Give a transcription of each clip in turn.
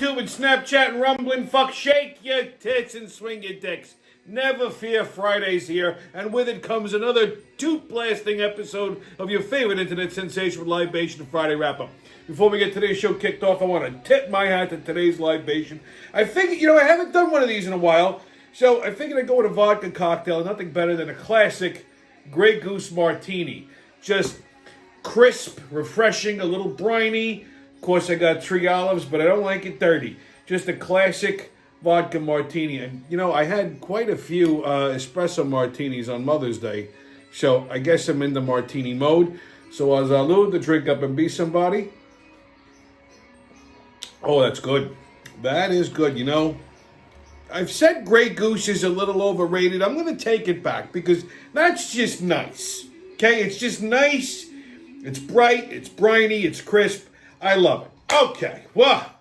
YouTube and Snapchat and Rumbling. Fuck, shake your tits and swing your dicks. Never fear, Friday's here, and with it comes another tooth-blasting episode of your favorite internet sensation with Libation Friday Wrap-Up. Before we get today's show kicked off, I want to tip my hat to today's libation. I figured, I haven't done one of these in a while, so I figured I'd go with a vodka cocktail. Nothing better than a classic Grey Goose Martini. Just crisp, refreshing, a little briny. Of course, I got 3 olives, but I don't like it dirty. Just a classic vodka martini. And, I had quite a few espresso martinis on Mother's Day, so I guess I'm in the martini mode. So as I load the drink up and be somebody. Oh, that's good. That is good. I've said Grey Goose is a little overrated. I'm going to take it back because that's just nice. Okay? It's just nice. It's bright. It's briny. It's crisp. I love it. Okay. Wow.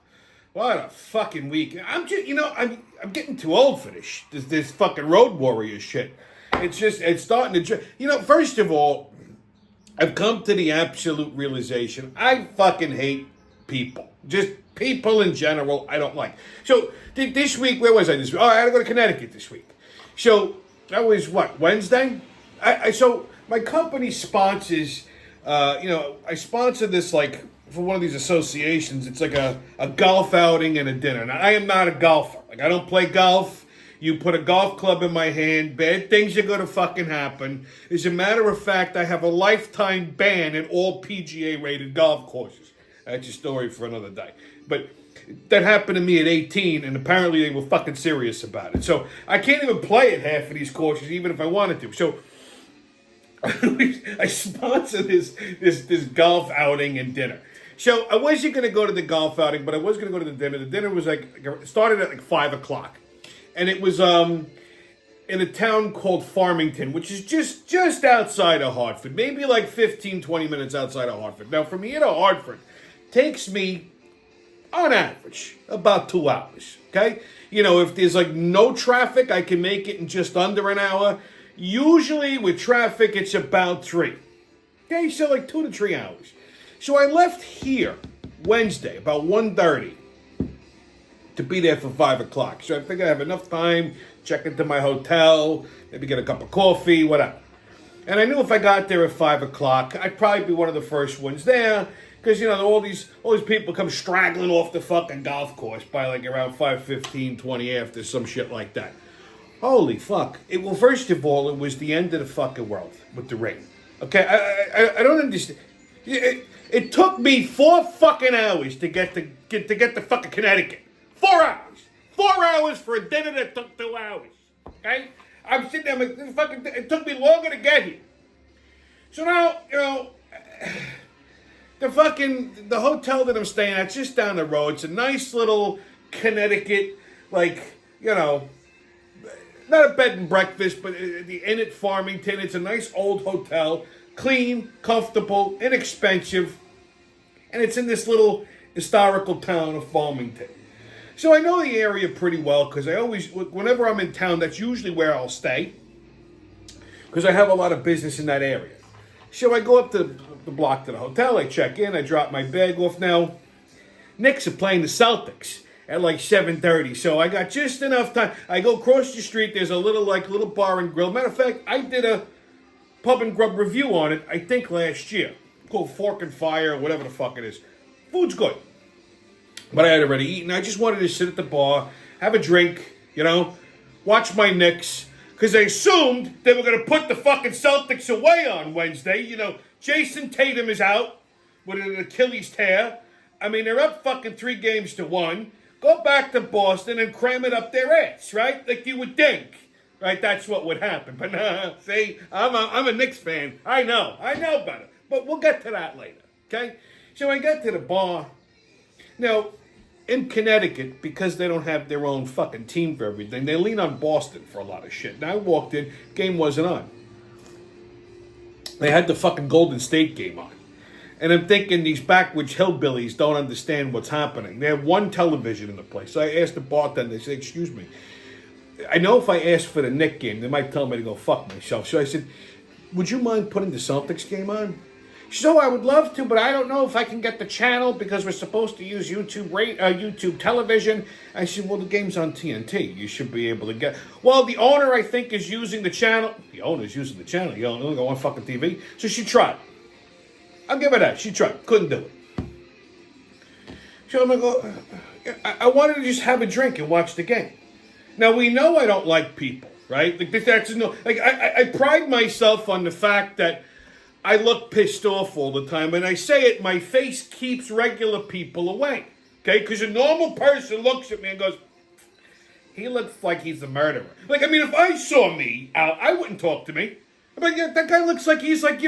What a fucking week. I'm just, I'm getting too old for this fucking Road Warrior shit. It's starting to, first of all, I've come to the absolute realization I fucking hate people. Just people in general, I don't like. So, this week, where was I this week? Oh, I had to go to Connecticut this week. So, that was what, Wednesday? So, my company sponsors, I sponsor this, for one of these associations. It's like a golf outing and a dinner. Now, I am not a golfer. I don't play golf. You put a golf club in my hand, bad things are going to fucking happen. As a matter of fact, I have a lifetime ban at all PGA-rated golf courses. That's a story for another day. But that happened to me at 18, and apparently they were fucking serious about it. So I can't even play at half of these courses, even if I wanted to. So I sponsor this golf outing and dinner. So I wasn't going to go to the golf outing, but I was going to go to the dinner. The dinner was started at 5 o'clock. And it was in a town called Farmington, which is just outside of Hartford. Maybe 15, 20 minutes outside of Hartford. Now, from here to Hartford, takes me, on average, about 2 hours. Okay? If there's no traffic, I can make it in just under an hour. Usually with traffic, it's about 3. Okay, so 2 to 3 hours. So I left here Wednesday about 1:30 to be there for 5 o'clock. So I figured I have enough time, check into my hotel, maybe get a cup of coffee, whatever. And I knew if I got there at 5 o'clock, I'd probably be one of the first ones there. Because, all these people come straggling off the fucking golf course by around 5:15, 20 after, some shit like that. Holy fuck. Well, first of all, it was the end of the fucking world with the rain. Okay? I don't understand. It took me 4 fucking hours to get to fucking Connecticut. 4 hours. 4 hours for a dinner that took 2 hours. Okay? I'm sitting there, it took me longer to get here. So now, the hotel that I'm staying at, just down the road, it's a nice little Connecticut, not a bed and breakfast, but the Inn at Farmington. It's a nice old hotel, clean, comfortable, inexpensive, and it's in this little historical town of Farmington. So I know the area pretty well because whenever I'm in town, that's usually where I'll stay because I have a lot of business in that area. So I go up the block to the hotel, I check in, I drop my bag off. Now, Knicks are playing the Celtics at 7:30, so I got just enough time. I go across the street, there's a little bar and grill. Matter of fact, I did a pub and grub review on it, I think last year, called Fork and Fire, or whatever the fuck it is. Food's good. But I had already eaten. I just wanted to sit at the bar, have a drink, watch my Knicks. Because I assumed they were going to put the fucking Celtics away on Wednesday. Jason Tatum is out with an Achilles tear. I mean, they're up fucking 3-1. Go back to Boston and cram it up their ass, right? Like you would think. Right? That's what would happen. But nah, see, I'm a Knicks fan. I know better. But we'll get to that later, okay? So I got to the bar. Now, in Connecticut, because they don't have their own fucking team for everything, they lean on Boston for a lot of shit. Now, I walked in, game wasn't on. They had the fucking Golden State game on. And I'm thinking these backwoods hillbillies don't understand what's happening. They have one television in the place. So I asked the bartender, they said, excuse me, I know if I ask for the Knicks game, they might tell me to go fuck myself. So I said, would you mind putting the Celtics game on? She said, oh, I would love to, but I don't know if I can get the channel because we're supposed to use YouTube television. I said, well, the game's on TNT. You should be able to get. Well, the owner, I think, is using the channel. The owner's using the channel. You only got one fucking TV. So she tried. I'll give her that. She tried. Couldn't do it. So I'm like, I wanted to just have a drink and watch the game. Now, we know I don't like people, right? Like, that's no. Like, I pride myself on the fact that I look pissed off all the time. And I say it, my face keeps regular people away. Okay? Because a normal person looks at me and goes, he looks like he's a murderer. Like, I mean, if I saw me out, I wouldn't talk to me. I'm like, yeah, that guy looks like he's like,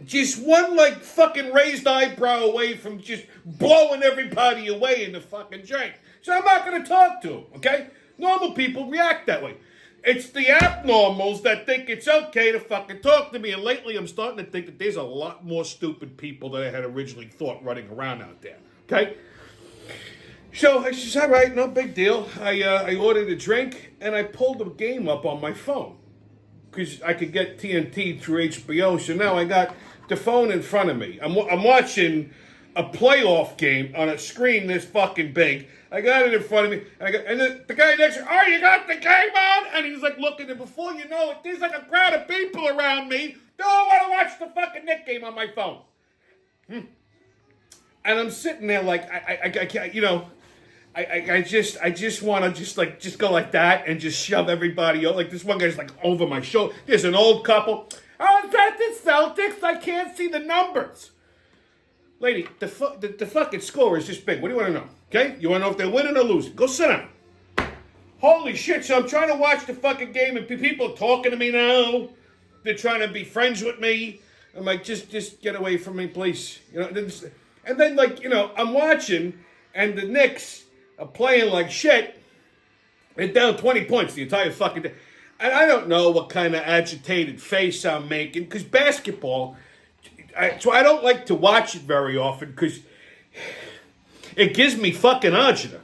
just one, like, fucking raised eyebrow away from just blowing everybody away in the fucking drink. So I'm not going to talk to him, okay? Normal people react that way. It's the abnormals that think it's okay to fucking talk to me. And lately I'm starting to think that there's a lot more stupid people than I had originally thought running around out there, okay? So I said, all right, no big deal. I ordered a drink and I pulled the game up on my phone because I could get TNT through HBO. So now I got the phone in front of me. I'm watching a playoff game on a screen this fucking big. I got it in front of me, and the guy next to me, oh, you got the game on? And he's like looking, and before you know it, there's like a crowd of people around me. Don't want to watch the fucking Knick game on my phone. And I'm sitting there like, I can't, I just want to just go like that and just shove everybody over. Like this one guy's like over my shoulder. There's an old couple. Oh, is that the Celtics? I can't see the numbers. Lady, the fucking score is just big. What do you want to know? Okay? You want to know if they're winning or losing? Go sit down. Holy shit. So I'm trying to watch the fucking game and people are talking to me now. They're trying to be friends with me. I'm like, just get away from me, please. And then, like, I'm watching and the Knicks are playing like shit. They're down 20 points the entire fucking day. And I don't know what kind of agitated face I'm making because basketball... So I don't like to watch it very often because it gives me fucking agita.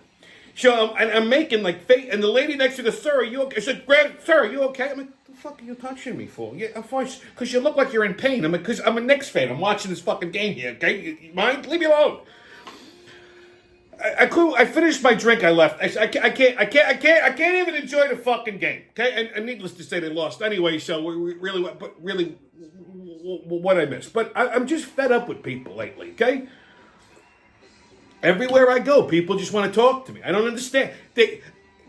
So I'm making like face, and the lady next to the sir, are you okay? I said, sir, are you okay? I'm like, what the fuck are you touching me for? Yeah, of course, because you look like you're in pain. I'm like, because I'm a Knicks fan. I'm watching this fucking game here. Okay, you mind? Leave me alone. I finished my drink. I left. I can't even enjoy the fucking game. Okay, and needless to say, they lost anyway. So we really, what I missed. But I'm just fed up with people lately. Okay, everywhere I go, people just want to talk to me. I don't understand.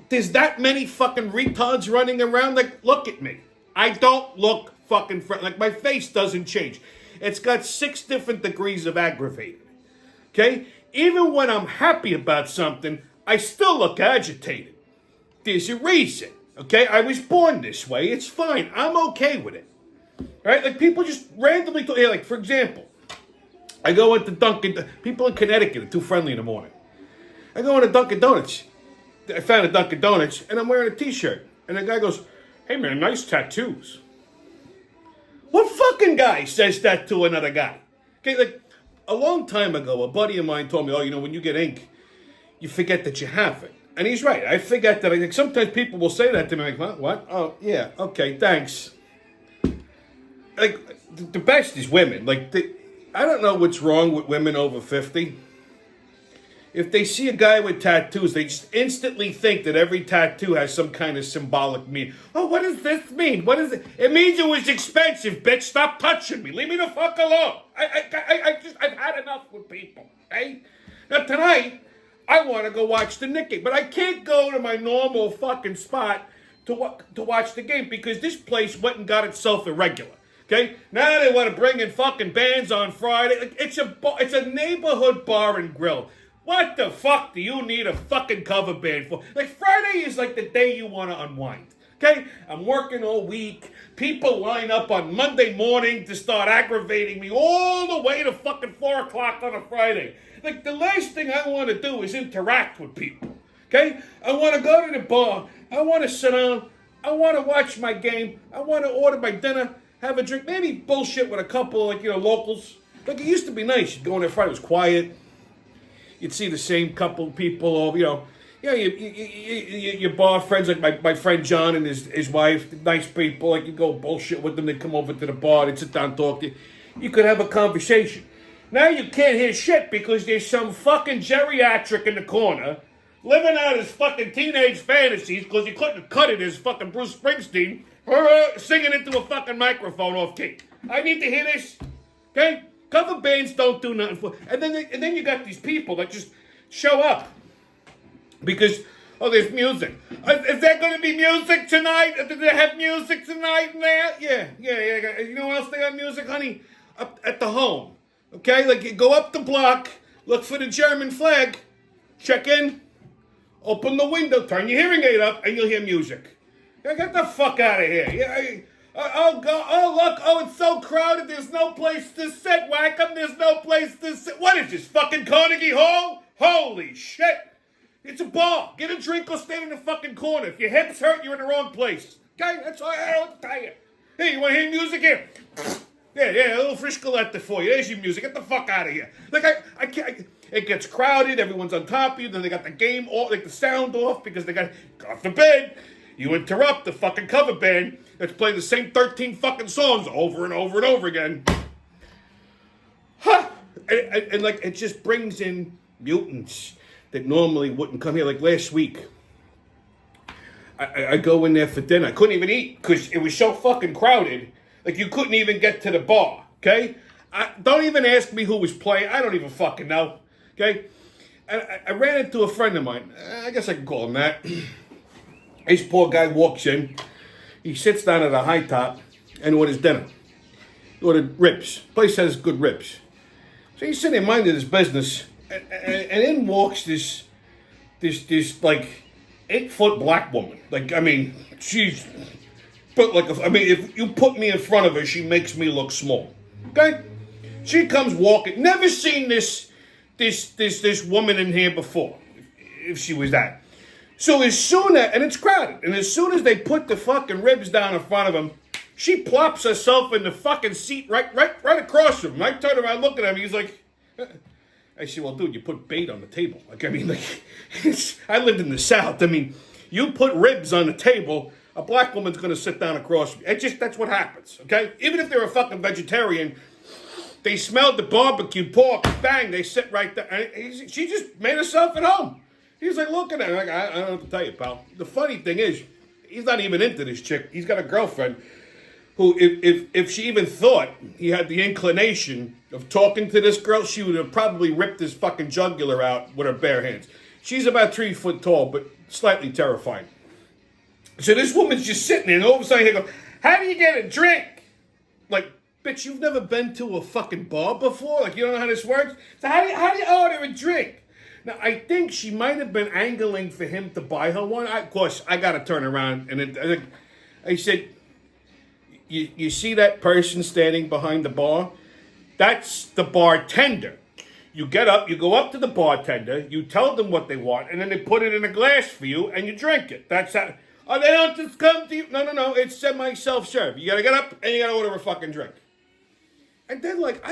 There's that many fucking retards running around. Like, look at me. I don't look fucking like my face doesn't change. It's got 6 different degrees of aggravated. Okay. Even when I'm happy about something, I still look agitated. There's a reason, okay? I was born this way. It's fine. I'm okay with it. Right? Like, people just randomly talk. Like, for example, I go into Dunkin'. People in Connecticut are too friendly in the morning. I go into Dunkin' Donuts. I found a Dunkin' Donuts, and I'm wearing a T-shirt. And the guy goes, hey, man, nice tattoos. What fucking guy says that to another guy? Okay, like... A long time ago, a buddy of mine told me, oh, when you get ink, you forget that you have it. And he's right. I forget that. I think sometimes people will say that to me. Like, what? Oh, yeah. Okay, thanks. Like, the best is women. Like, I don't know what's wrong with women over 50. If they see a guy with tattoos, they just instantly think that every tattoo has some kind of symbolic meaning. Oh, what does this mean? What is it? It means it was expensive, bitch. Stop touching me. Leave me the fuck alone. I've had enough with people. Okay? Now tonight, I want to go watch the Knick game, but I can't go to my normal fucking spot to watch the game because this place went and got itself irregular. Okay? Now they want to bring in fucking bands on Friday. Like, it's a neighborhood bar and grill. What the fuck do you need a fucking cover band for? Like, Friday is like the day you want to unwind. Okay? I'm working all week. People line up on Monday morning to start aggravating me all the way to fucking 4 o'clock on a Friday. Like, the last thing I want to do is interact with people. Okay? I want to go to the bar. I want to sit down. I want to watch my game. I want to order my dinner, have a drink, maybe bullshit with a couple, locals. Like, it used to be nice. You'd go in there Friday, it was quiet. You'd see the same couple people over, Yeah, your bar friends, like my friend John and his wife, nice people. Like you go bullshit with them, they come over to the bar, they sit down, talk to you. You could have a conversation. Now you can't hear shit because there's some fucking geriatric in the corner living out his fucking teenage fantasies because he couldn't cut it as fucking Bruce Springsteen singing into a fucking microphone off key. I need to hear this, okay? Cover bands don't do nothing for, and then you got these people that just show up. Because, there's music. Is there going to be music tonight? Do they have music tonight in there? Yeah. You know what else they got music, honey? Up at the home. Okay? Like, you go up the block, look for the German flag, check in, open the window, turn your hearing aid up, and you'll hear music. Yeah, get the fuck out of here. Yeah, look, it's so crowded, there's no place to sit, Wackham, there's no place to sit. What is this, fucking Carnegie Hall? Holy shit. It's a bar. Get a drink or stand in the fucking corner. If your hips hurt, you're in the wrong place. Okay? That's all I have to tell you. Hey, you want to hear music here? Yeah, a little Frischkolette for you. There's your music. Get the fuck out of here. Like, I can't. It gets crowded. Everyone's on top of you. Then they got the game off, like the sound off because they got, God forbid, you interrupt the fucking cover band that's playing the same 13 fucking songs over and over and over again. Huh. And like, it just brings in mutants that normally wouldn't come here. Like last week, I go in there for dinner. I couldn't even eat because it was so fucking crowded. Like you couldn't even get to the bar, okay? Don't even ask me who was playing. I don't even fucking know, okay? I ran into a friend of mine. I guess I can call him that. This poor guy walks in. He sits down at a high top and orders dinner. He ordered ribs. Place has good ribs. So he's sitting there minding his business. And in walks this like 8-foot black woman. Like, I mean, she's but like, if you put me in front of her, she makes me look small. Okay? She comes walking. Never seen this woman in here before. If she was that. So as soon as, and it's crowded, and as soon as they put the fucking ribs down in front of him, she plops herself in the fucking seat right across from him. I turn around, look at him. He's like. I said, well, dude, you put bait on the table. Like, I mean, like, I lived in the South. I mean, you put ribs on the table, a black woman's going to sit down across from you. That's what happens, okay? Even if they're a fucking vegetarian, they smelled the barbecue pork, bang, they sit right there. And she just made herself at home. He's like, look at her. Like, I don't know what to tell you, pal. The funny thing is, he's not even into this chick. He's got a girlfriend who, if she even thought he had the inclination of talking to this girl, she would have probably ripped his fucking jugular out with her bare hands. She's about 3 foot tall, but slightly terrifying. So this woman's just sitting there, and all of a sudden he goes, how do you get a drink? Like, bitch, you've never been to a fucking bar before? Like, you don't know how this works? So how do you order a drink? Now, I think she might have been angling for him to buy her one. Of course, I got to turn around, and I said, you see that person standing behind the bar? That's the bartender. You get up, you go up to the bartender, you tell them what they want, and then they put it in a glass for you, and you drink it. That's how. Oh, they don't just come to you. No. It's semi-self-serve. You gotta get up, and you gotta order a fucking drink. And then, like,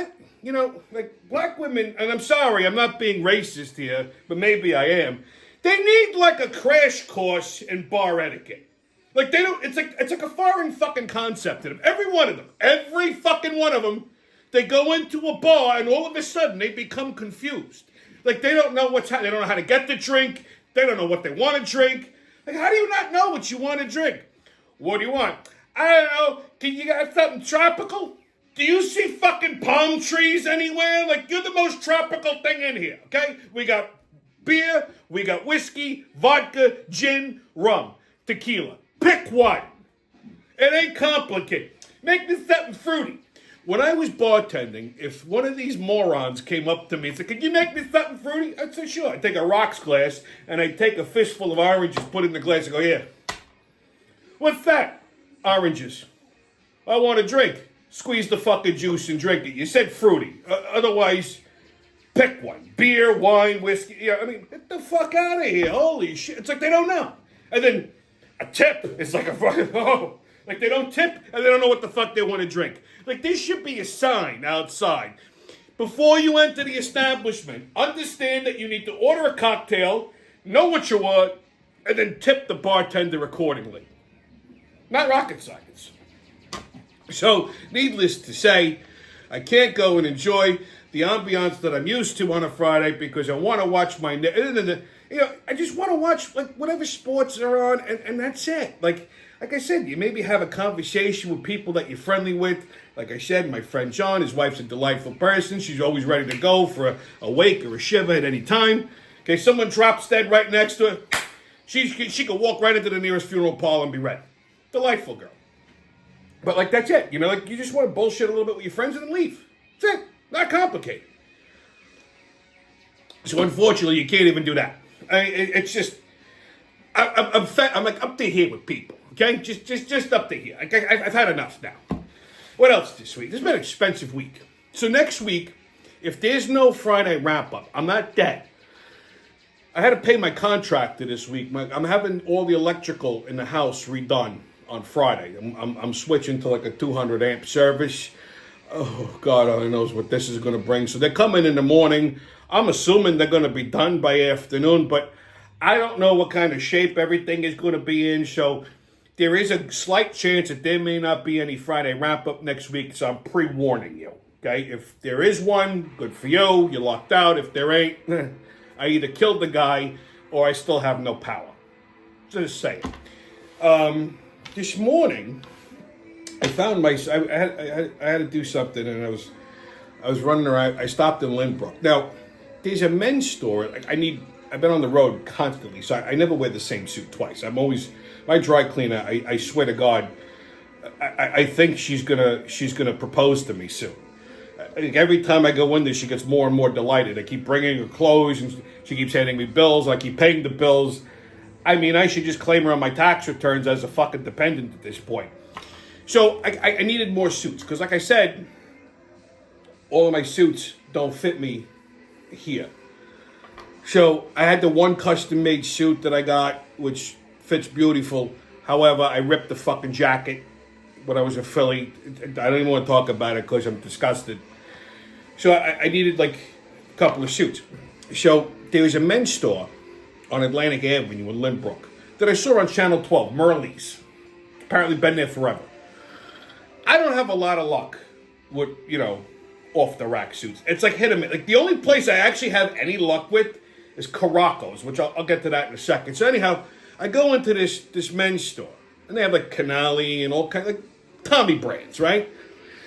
black women, and I'm sorry, I'm not being racist here, but maybe I am. They need, like, a crash course in bar etiquette. Like, they don't, it's like a foreign fucking concept to them. Every fucking one of them, they go into a bar and all of a sudden they become confused. Like, they don't know they don't know how to get the drink. They don't know what they want to drink. Like, how do you not know what you want to drink? What do you want? I don't know. Can you got something tropical? Do you see fucking palm trees anywhere? Like, you're the most tropical thing in here, okay? We got beer, we got whiskey, vodka, gin, rum, tequila. Pick one. It ain't complicated. Make this something fruity. When I was bartending, if one of these morons came up to me and said, could you make me something fruity? I'd say, sure. I'd take a rocks glass, and I'd take a fistful of oranges, put it in the glass, and go, here. What's that? Oranges. I want a drink. Squeeze the fucking juice and drink it. You said fruity. Otherwise, pick one. Beer, wine, whiskey. Yeah, I mean, get the fuck out of here. Holy shit. It's like they don't know. And then a tip is like a fucking, like they don't tip and they don't know what the fuck they want to drink. Like, there should be a sign outside. Before you enter the establishment, understand that you need to order a cocktail, know what you want, and then tip the bartender accordingly. Not rocket science. So, needless to say, I can't go and enjoy the ambiance that I'm used to on a Friday because I want to watch my, I just want to watch like whatever sports are on, and that's it. Like I said, you maybe have a conversation with people that you're friendly with. Like I said, my friend John, his wife's a delightful person. She's always ready to go for a wake or a shiva at any time. Okay, someone drops dead right next to her, she could walk right into the nearest funeral parlor and be ready. Delightful girl. But like that's it, like you just want to bullshit a little bit with your friends and then leave. That's it. Not complicated. So unfortunately, you can't even do that. It's just I'm like up to here with people. Okay, just up to here. I've had enough now. What else this week? This has been an expensive week. So next week, if there's no Friday wrap up, I'm not dead. I had to pay my contractor this week. I'm having all the electrical in the house redone on Friday. I'm switching to like a 200 amp service. Oh, God only knows what this is going to bring. So they're coming in the morning. I'm assuming they're going to be done by afternoon, but I don't know what kind of shape everything is going to be in. So there is a slight chance that there may not be any Friday wrap-up next week, so I'm pre-warning you. Okay? If there is one, good for you. You're locked out. If there ain't, I either killed the guy or I still have no power. Just saying. This morning, I found I had to do something, and I was running around. I stopped in Lynbrook. Now, there's a men's store. I've been on the road constantly, so I never wear the same suit twice. I'm always my dry cleaner. I swear to God, I think she's gonna propose to me soon. Every time I go in there, she gets more and more delighted. I keep bringing her clothes, and she keeps handing me bills. I keep paying the bills. I mean, I should just claim her on my tax returns as a fucking dependent at this point. So I needed more suits because, like I said, all of my suits don't fit me here. So I had the one custom-made suit that I got, which fits beautiful. However, I ripped the fucking jacket when I was in Philly. I don't even want to talk about it because I'm disgusted. So I needed like a couple of suits. So there was a men's store on Atlantic Avenue in Lynbrook that I saw on Channel 12, Merle's. Apparently been there forever. I don't have a lot of luck with, off-the-rack suits. It's like hit or miss. Like the only place I actually have any luck with is Caraco's, which I'll get to that in a second. So anyhow, I go into this men's store, and they have like Canali and all kinds, like Tommy brands, right?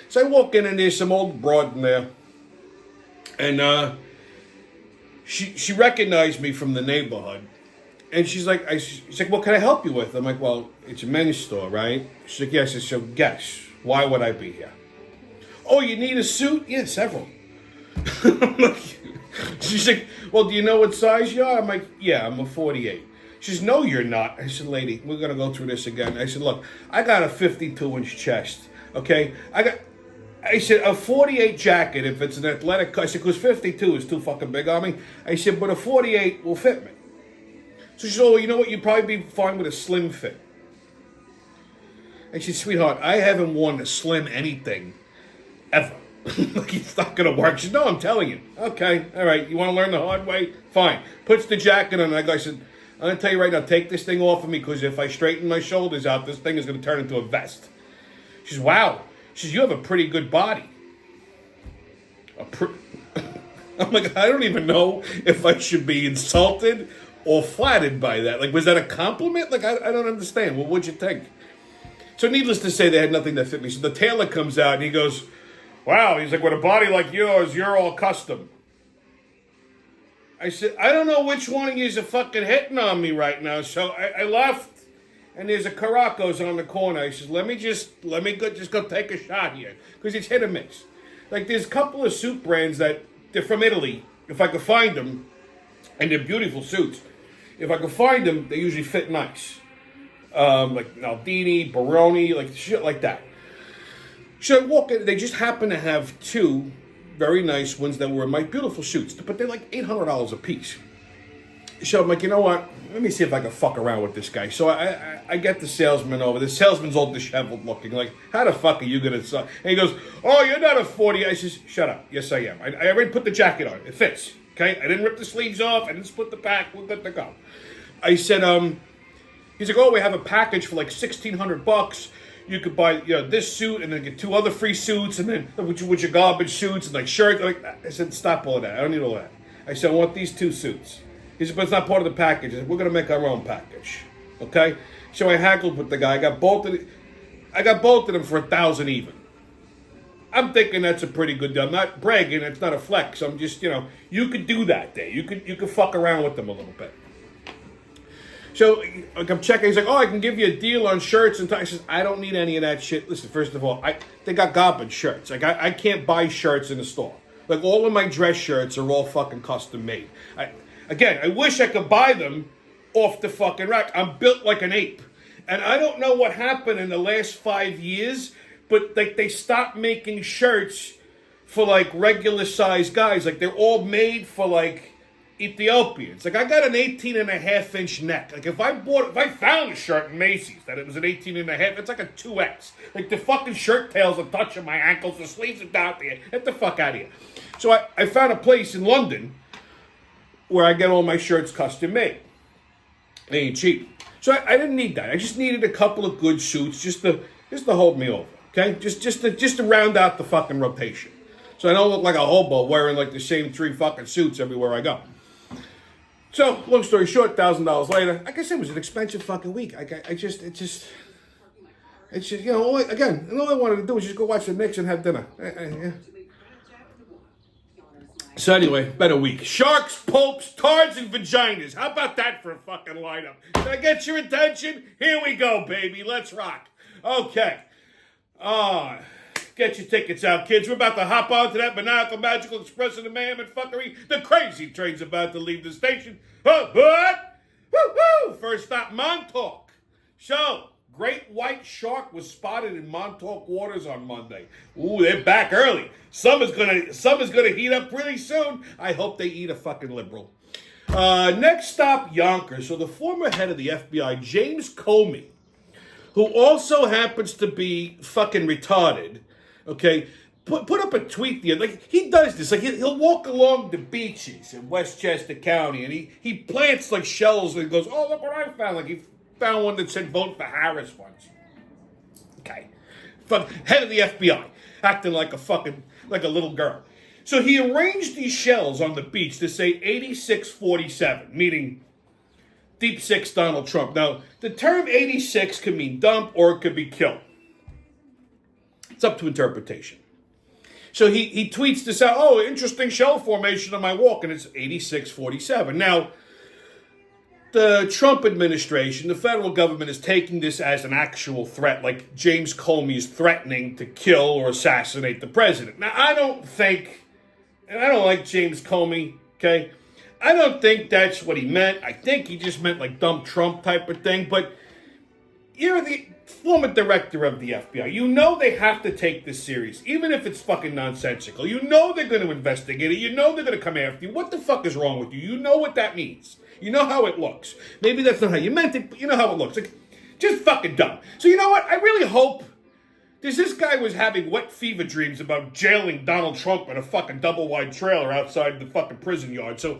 So I walk in, and there's some old broad in there, and she recognized me from the neighborhood, and she's like, what can I help you with? I'm like, well, it's a men's store, right? She's like, yes. I said, guess, why would I be here? Oh, you need a suit? Yeah, several. She's like, well, do you know what size you are? I'm like, yeah, I'm a 48. She says, no, you're not. I said, lady, we're going to go through this again. I said, look, I got a 52-inch chest, okay? I said, a 48 jacket, if it's an athletic, I said, because 52 is too fucking big on me. I said, but a 48 will fit me. So she said, oh, you know what? You'd probably be fine with a slim fit. I said, sweetheart, I haven't worn a slim anything ever. Like, it's not going to work. She said, no, I'm telling you. Okay, all right. You want to learn the hard way? Fine. Puts the jacket on. I said, I'm going to tell you right now, take this thing off of me, because if I straighten my shoulders out, this thing is going to turn into a vest. She says, wow. She says, you have a pretty good body. I'm like, I don't even know if I should be insulted or flattered by that. Like, was that a compliment? Like, I don't understand. Well, what'd you think? So needless to say, they had nothing that fit me. So the tailor comes out, and he goes, wow. He's like, with a body like yours, you're all custom. I said, I don't know which one of you is fucking hitting on me right now. So I left, and there's a Caraco's on the corner. I said, let me go take a shot here, because it's hit or miss. Like, there's a couple of suit brands that they're from Italy. If I could find them, and they're beautiful suits. If I could find them, they usually fit nice. Like Naldini, Baroni, like shit like that. So I walk in, they just happen to have two very nice ones that were my beautiful suits, but they're like $800 a piece. So I'm like, you know what? Let me see if I can fuck around with this guy. So I get the salesman over. The salesman's all disheveled looking. Like, how the fuck are you going to... And he goes, oh, you're not a 40. I says, shut up. Yes, I am. I already put the jacket on. It fits. Okay, I didn't rip the sleeves off. I didn't split the pack. We're good to go. I said, he's like, oh, we have a package for like $1,600. You could buy, this suit and then get 2 other free suits and then with your garbage suits and like shirts. I said, stop all of that. I don't need all that. I said, I want these 2 suits. He said, but it's not part of the package. I said, we're gonna make our own package. Okay? So I haggled with the guy. I got both of them for $1,000 even. I'm thinking that's a pretty good deal. I'm not bragging. It's not a flex. I'm just, you could do that there. You could fuck around with them a little bit. So I'm checking. He's like, oh, I can give you a deal on shirts and ties. I says, I don't need any of that shit. Listen, first of all, they got garbage shirts. Like I can't buy shirts in the store. Like all of my dress shirts are all fucking custom made. I wish I could buy them off the fucking rack. I'm built like an ape. And I don't know what happened in the last 5 years, but like they stopped making shirts for like regular size guys. Like they're all made for like Ethiopians. Like I got an 18.5-inch neck. Like if I found a shirt in Macy's that it was an 18.5, it's like a 2X. Like the fucking shirt tails are touching my ankles, the sleeves are down there. Get the fuck out of here. So I found a place in London where I get all my shirts custom made. They ain't cheap. So I didn't need that. I just needed a couple of good suits just to hold me over. Okay? Just to round out the fucking rotation. So I don't look like a hobo wearing like the same 3 fucking suits everywhere I go. So, long story short, $1,000 later, like I said, it was an expensive fucking week. All I wanted to do was just go watch the Knicks and have dinner. So anyway, better week. Sharks, Popes, Tards, and Vaginas. How about that for a fucking lineup? Did I get your attention? Here we go, baby. Let's rock. Okay. Get your tickets out, kids. We're about to hop onto that maniacal, magical express of the mayhem and fuckery. The crazy train's about to leave the station. Oh, but woo-hoo! First stop, Montauk. So, great white shark was spotted in Montauk waters on Monday. Ooh, they're back early. Summer's gonna heat up pretty soon. I hope they eat a fucking liberal. Next stop, Yonkers. So the former head of the FBI, James Comey, who also happens to be fucking retarded, okay, put up a tweet the other, like he does this, like he'll walk along the beaches in Westchester County and he plants like shells and goes, oh, look what I found. Like he found one that said vote for Harris once. Okay. Head of the FBI, acting like like a little girl. So he arranged these shells on the beach to say 8647, meaning Deep Six Donald Trump. Now, the term 86 could mean dump or it could be kill. It's up to interpretation. So he tweets this out, oh, interesting shell formation on my walk, and it's 8647. Now, the Trump administration, the federal government, is taking this as an actual threat, like James Comey is threatening to kill or assassinate the president. Now, I don't like James Comey, okay? I don't think that's what he meant. I think he just meant like dumb Trump type of thing, but you're the former director of the FBI. You know they have to take this serious, even if it's fucking nonsensical. You know they're going to investigate it. You know they're going to come after you. What the fuck is wrong with you? You know what that means. You know how it looks. Maybe that's not how you meant it, but you know how it looks. Like, just fucking dumb. So you know what? I really hope this guy was having wet fever dreams about jailing Donald Trump in a fucking double-wide trailer outside the fucking prison yard. So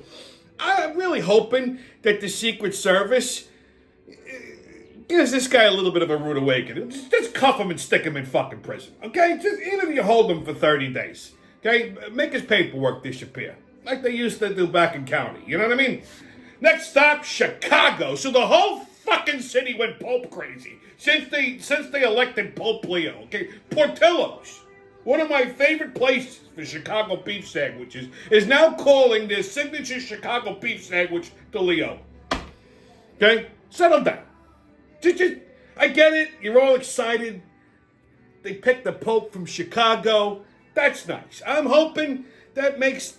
I'm really hoping that the Secret Service gives this guy a little bit of a rude awakening. Just cuff him and stick him in fucking prison, okay? Just even if you hold him for 30 days, okay? Make his paperwork disappear, like they used to do back in county. You know what I mean? Next stop, Chicago. So the whole fucking city went Pope crazy since they elected Pope Leo. Okay, Portillo's, one of my favorite places for Chicago beef sandwiches, is now calling their signature Chicago beef sandwich to Leo. Okay, settle down. Just, I get it. You're all excited. They picked the Pope from Chicago. That's nice. I'm hoping that makes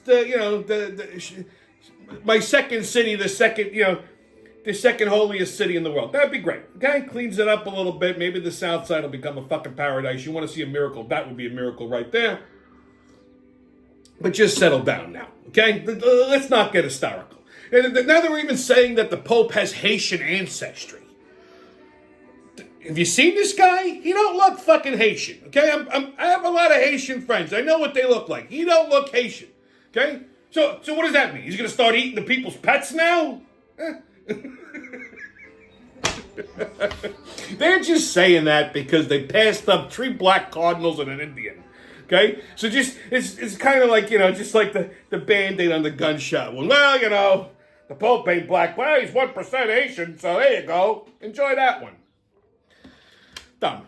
my second city the second holiest city in the world. That'd be great. Okay, cleans it up a little bit. Maybe the South Side will become a fucking paradise. You want to see a miracle? That would be a miracle right there. But just settle down now. Okay, let's not get hysterical. And now they're even saying that the Pope has Haitian ancestry. Have you seen this guy? He don't look fucking Haitian, okay? I have a lot of Haitian friends. I know what they look like. He don't look Haitian, okay? So what does that mean? He's going to start eating the people's pets now? They're just saying that because they passed up 3 black cardinals and an Indian. Okay? So just, it's kind of like, just like the Band-Aid on the gunshot one. Well, the Pope ain't black. Well, he's 1% Asian, so there you go. Enjoy that one. Done.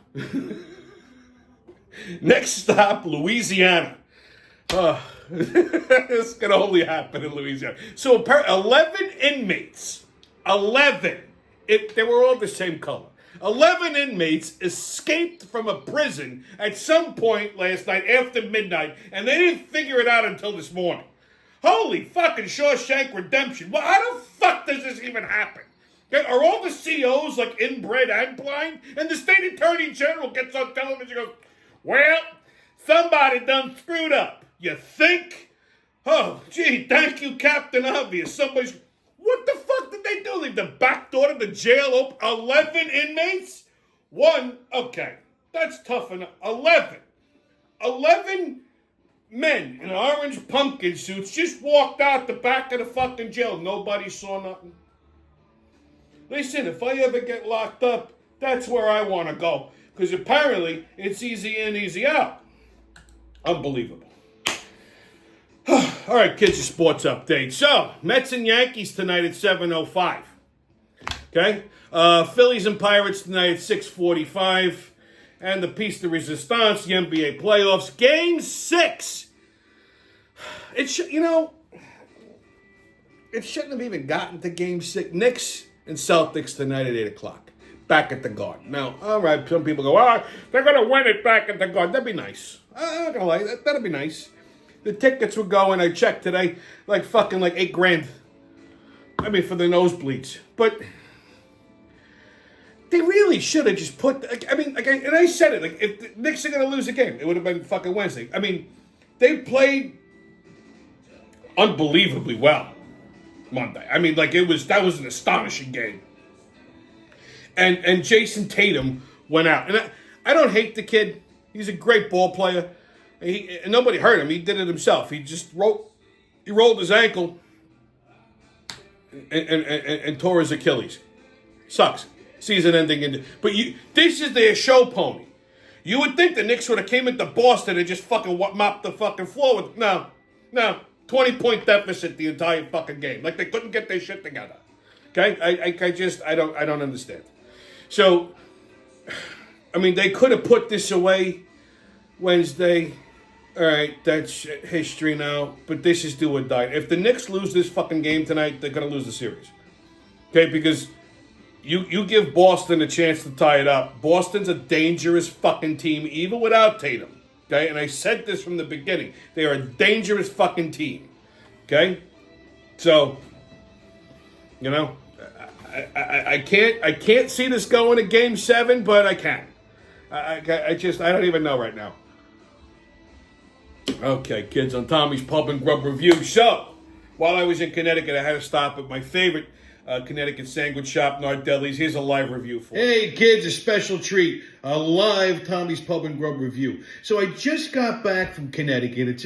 Next stop, Louisiana. This can only happen in Louisiana. So 11 inmates, 11, they were all the same color. 11 inmates escaped from a prison at some point last night after midnight, and they didn't figure it out until this morning. Holy fucking Shawshank Redemption. Well, how the fuck does this even happen? Okay, are all the COs like inbred and blind? And the state attorney general gets on television and goes, well, somebody done screwed up. You think? Oh, gee, thank you, Captain Obvious. What the fuck did they do? Leave the back door to the jail open? 11 inmates? 1, okay, that's tough enough. 11 men in orange pumpkin suits just walked out the back of the fucking jail. Nobody saw nothing. Listen, if I ever get locked up, that's where I want to go. Because apparently, it's easy in, easy out. Unbelievable. All right, kids, a sports update. So, Mets and Yankees tonight at 7:05. Okay? Phillies and Pirates tonight at 6:45. And the piece de resistance, the NBA playoffs. Game 6. It shouldn't have even gotten to Game 6. Knicks and Celtics tonight at 8 o'clock. Back at the Garden. Now, all right, some people go, they're going to win it back at the Garden. That'd be nice. I'm not going to lie. That'd be nice. The tickets were going, I checked today, like $8,000. I mean, for the nosebleeds. But they really should have just put, and I said it, if the Knicks are going to lose a game, it would have been fucking Wednesday. I mean, they played unbelievably well Monday. I mean, that was an astonishing game. And Jason Tatum went out. And I don't hate the kid. He's a great ball player. And nobody hurt him. He did it himself. He just rolled his ankle and tore his Achilles. Sucks. Season ending. But this is their show pony. You would think the Knicks would have came into Boston and just fucking mopped the fucking floor with. No. 20-point deficit the entire fucking game. Like they couldn't get their shit together. Okay? I don't understand. So, I mean, they could have put this away Wednesday. All right, that's history now. But this is do or die. If the Knicks lose this fucking game tonight, they're going to lose the series. Okay, because you give Boston a chance to tie it up. Boston's a dangerous fucking team, even without Tatum. Okay, and I said this from the beginning. They are a dangerous fucking team. Okay? So, I can't see this going to Game 7, but I can. I don't even know right now. Okay, kids, on Tommy's Pub and Grub Review. So, while I was in Connecticut, I had to stop at my favorite Connecticut sandwich shop, Nardelli's. Here's a live review for you. Hey, kids, a special treat. A live Tommy's Pub and Grub review. So I just got back from Connecticut. It's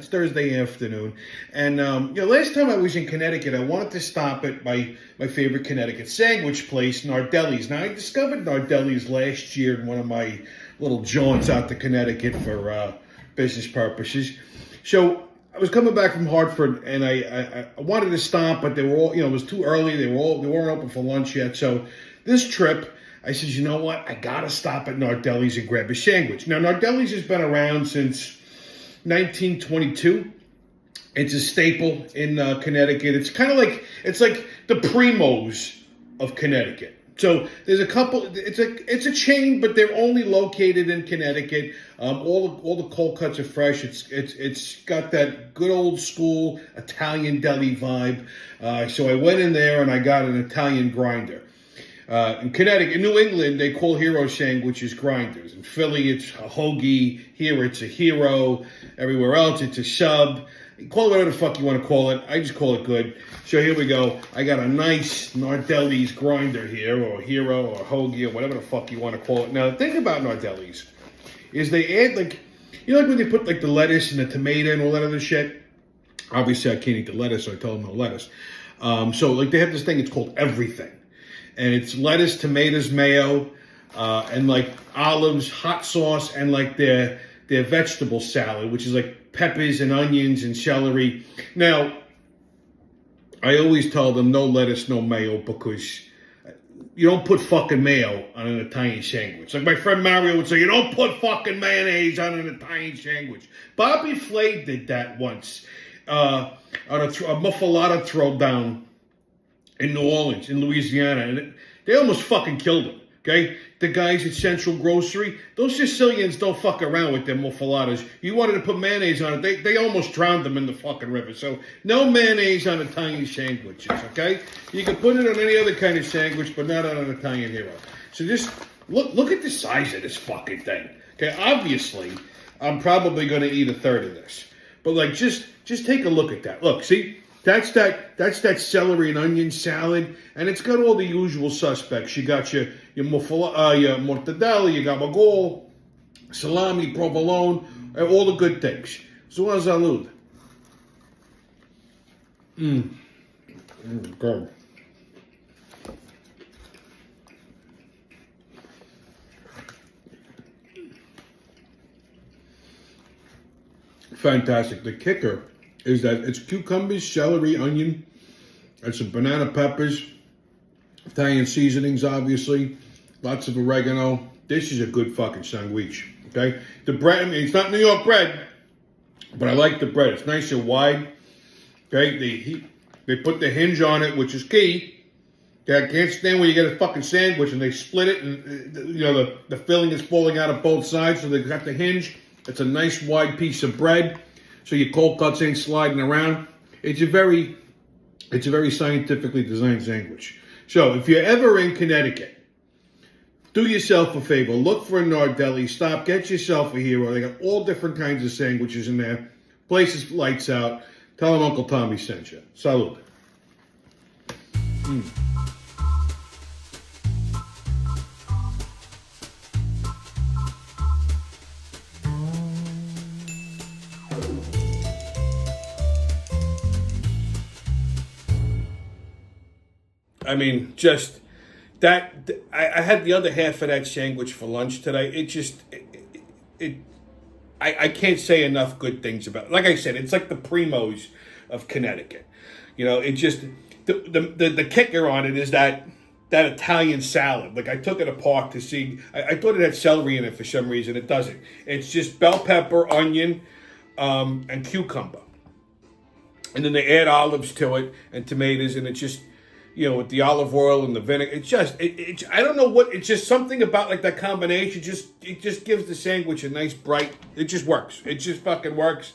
Thursday afternoon. And, last time I was in Connecticut, I wanted to stop at my favorite Connecticut sandwich place, Nardelli's. Now, I discovered Nardelli's last year in one of my little jaunts out to Connecticut for business purposes. So I was coming back from Hartford, and I wanted to stop, but they were all, it was too early. They weren't open for lunch yet. So this trip, I said, you know what? I got to stop at Nardelli's and grab a sandwich. Now, Nardelli's has been around since 1922. It's a staple in Connecticut. It's kind of like the Primos of Connecticut. So there's a couple. It's a chain, but they're only located in Connecticut. All the cold cuts are fresh. It's got that good old school Italian deli vibe. So I went in there and I got an Italian grinder. In Connecticut, in New England, they call hero sandwiches grinders. In Philly, it's a hoagie. Here, it's a hero. Everywhere else, it's a sub. Call it whatever the fuck you want to call it. I just call it good. So here we go. I got a nice Nardelli's grinder here, or hero, or hoagie, or whatever the fuck you want to call it. Now, the thing about Nardelli's is they add, like when they put, the lettuce and the tomato and all that other shit? Obviously, I can't eat the lettuce, so I tell them no lettuce. So, like, they have this thing, it's called everything. And it's lettuce, tomatoes, mayo, and, like, olives, hot sauce, and, like, their vegetable salad, which is, like, peppers and onions and celery. Now, I always tell them no lettuce, no mayo, because you don't put fucking mayo on an Italian sandwich. Like my friend Mario would say, you don't put fucking mayonnaise on an Italian sandwich. Bobby Flay did that once on a muffalata throwdown in New Orleans, in Louisiana, and they almost fucking killed him, okay? The guys at Central Grocery, those Sicilians don't fuck around with their muffalatas. You wanted to put mayonnaise on it, they almost drowned them in the fucking river. So no mayonnaise on Italian sandwiches, okay? You can put it on any other kind of sandwich, but not on an Italian hero. So just look at the size of this fucking thing. Okay, obviously, I'm probably going to eat a third of this. But like, just take a look at that. Look, see? That's that celery and onion salad, and it's got all the usual suspects. You got your mortadella, you got magol, salami, provolone, all the good things. So salud. Good. Fantastic. The kicker is that it's cucumbers, celery, onion, and some banana peppers, Italian seasonings, obviously, lots of oregano. This is a good fucking sandwich, okay? The bread, I mean, it's not New York bread, but I like the bread. It's nice and wide, okay? They put the hinge on it, which is key. Okay, I can't stand when you get a fucking sandwich and they split it and, you know, the filling is falling out of both sides, so they got the hinge. It's a nice wide piece of bread, so your cold cuts ain't sliding around. It's a very scientifically designed sandwich. So if you're ever in Connecticut, do yourself a favor. Look for a Nardelli. Stop. Get yourself a hero. They got all different kinds of sandwiches in there. Place is lights out. Tell them Uncle Tommy sent you. Salud. I mean, just that. I had the other half of that sandwich for lunch today. I can't say enough good things about it. Like I said, it's like the Primos of Connecticut. You know, it just, the kicker on it is that Italian salad. Like I took it apart to see, I thought it had celery in it for some reason. It doesn't. It's just bell pepper, onion, and cucumber. And then they add olives to it and tomatoes, and it just, you know, with the olive oil and the vinegar, it's just, I don't know what, it's just something about like that combination, it just gives the sandwich a nice bright, it just works. It just fucking works.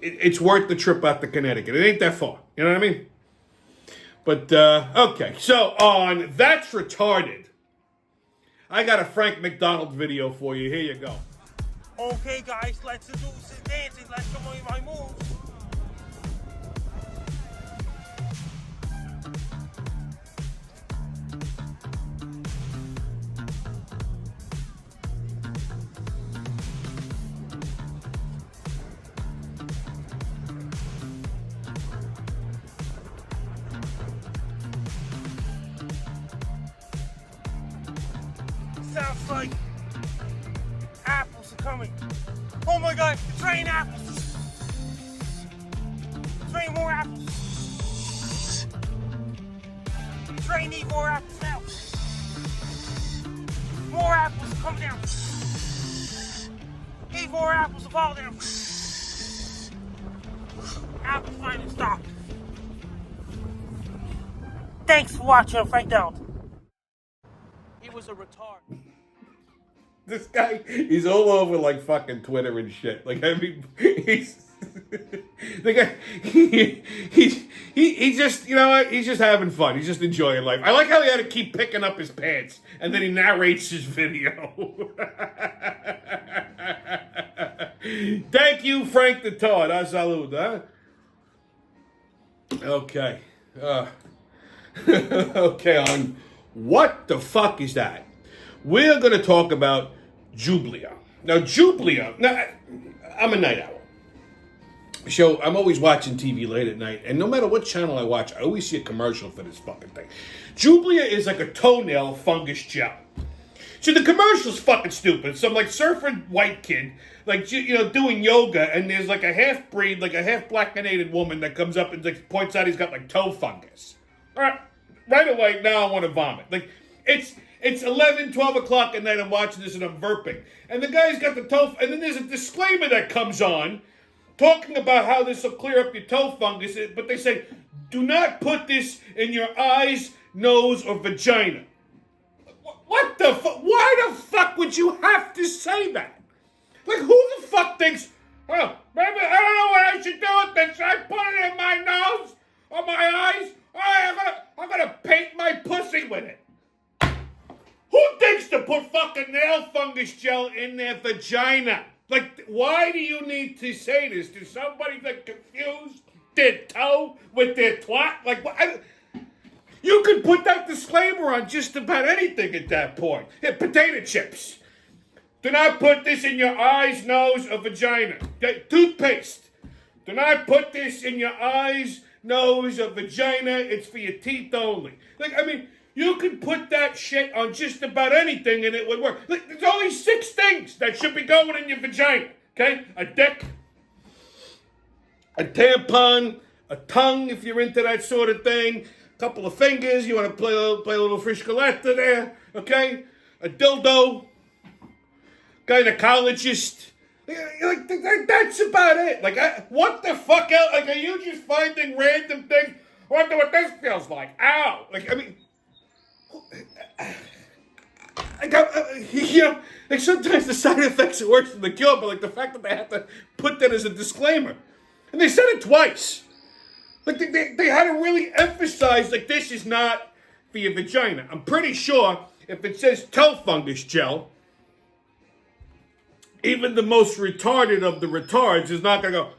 It's worth the trip out to Connecticut. It ain't that far. You know what I mean? But, okay. So on That's Retarded, I got a Frank McDonald video for you. Here you go. Okay, guys, let's do some dancing. Let's show you my moves. Sounds like apples are coming. Oh my god, it's raining apples. It's raining more apples. It's raining, need more apples now. More apples are coming down. Need more apples to fall down. Apples finally stopped. Thanks for watching, Frank Donald. He was a retard. This guy, he's all over like fucking Twitter and shit. Like, I mean, he's the guy. He just, you know what? He's just having fun. He's just enjoying life. I like how he had to keep picking up his pants and then he narrates his video. Thank you, Frank the Tard. Salud, huh? Okay. Okay, on what the fuck is that? We're going to talk about Jublia. Now, Jublia, now, I'm a night owl. So I'm always watching TV late at night, and no matter what channel I watch, I always see a commercial for this fucking thing. Jublia is like a toenail fungus gel. So the commercial's fucking stupid. Some like surfing white kid, like doing yoga, and there's like a half breed, like a half black-canated woman that comes up and like points out he's got like toe fungus. All right away, now I want to vomit. Like it's 11, 12 o'clock at night. I'm watching this and I'm burping, and the guy's got the toe, and then there's a disclaimer that comes on, talking about how this will clear up your toe fungus, but they say, do not put this in your eyes, nose, or vagina. What the fuck? Why the fuck would you have to say that? Like, who the fuck thinks, oh, maybe I don't know what I should do with this. Should I put it in my nose or my eyes? All right, I'm gonna paint my pussy with it. Who thinks to put fucking nail fungus gel in their vagina? Like, why do you need to say this? Does somebody that confused their toe with their twat? Like, what? You could put that disclaimer on just about anything at that point. Yeah, potato chips. Do not put this in your eyes, nose, or vagina. Okay? Toothpaste. Do not put this in your eyes, nose, or vagina. It's for your teeth only. Like, I mean, you could put that shit on just about anything and it would work. Like, there's only 6 things that should be going in your vagina. Okay? A dick, a tampon, a tongue if you're into that sort of thing, a couple of fingers, you want to play a little friscoletta there, okay? A dildo, gynecologist. Like, that's about it. Like, what the fuck else? Like, are you just finding random things? I wonder what this feels like. Ow. Like, I mean, like sometimes the side effects are worse than the cure, but like the fact that they have to put that as a disclaimer. And they said it twice. Like, they had to really emphasize, like, this is not for your vagina. I'm pretty sure if it says toe fungus gel, even the most retarded of the retards is not going to go,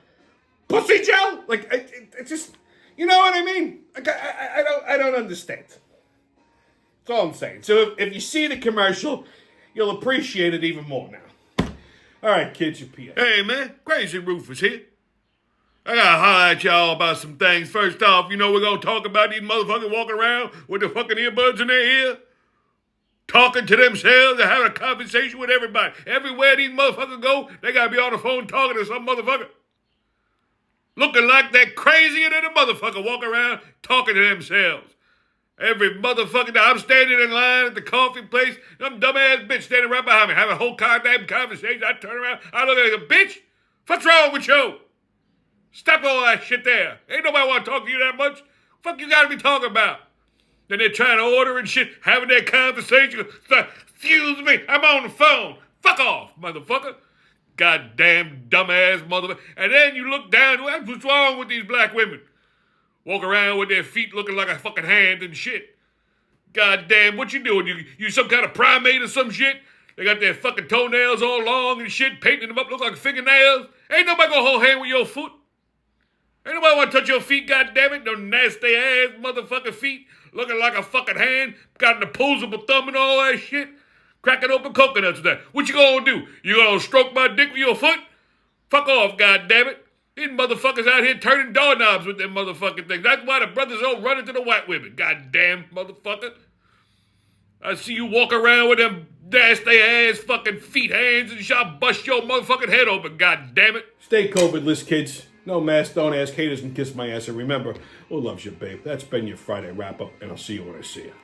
pussy gel? Like, it just, you know what I mean? Like, I don't understand. That's all I'm saying. So if you see the commercial, you'll appreciate it even more now. All right, kids, your PA. Hey, man, Crazy Rufus here. I gotta holler at y'all about some things. First off, we're gonna talk about these motherfuckers walking around with the fucking earbuds in their ear, talking to themselves and having a conversation with everybody. Everywhere these motherfuckers go, they gotta be on the phone talking to some motherfucker. Looking like they're crazier than a motherfucker walking around talking to themselves. Every motherfucker that I'm standing in line at the coffee place, some dumbass bitch standing right behind me, having a whole goddamn conversation. I turn around, I look at her, bitch, what's wrong with you? Stop all that shit there. Ain't nobody want to talk to you that much. Fuck you gotta be talking about. Then they're trying to order and shit, having that conversation. Excuse me, I'm on the phone. Fuck off, motherfucker. Goddamn dumbass motherfucker. And then you look down, what's wrong with these black women? Walk around with their feet looking like a fucking hand and shit. Goddamn, what you doing? You some kind of primate or some shit? They got their fucking toenails all long and shit, painting them up, look like fingernails. Ain't nobody gonna hold hand with your foot. Ain't nobody want to touch your feet, goddammit. No nasty ass motherfucking feet. Looking like a fucking hand. Got an opposable thumb and all that shit. Cracking open coconuts with that. What you gonna do? You gonna stroke my dick with your foot? Fuck off, goddammit. These motherfuckers out here turning doorknobs with them motherfucking things. That's why the brothers all running to the white women. Goddamn motherfucker. I see you walk around with them nasty ass fucking feet, hands, and shall bust your motherfucking head open, goddammit. Stay COVID-less, kids. No mask, don't ask, haters, and kiss my ass. And remember, who loves you, babe? That's been your Friday wrap-up, and I'll see you when I see you.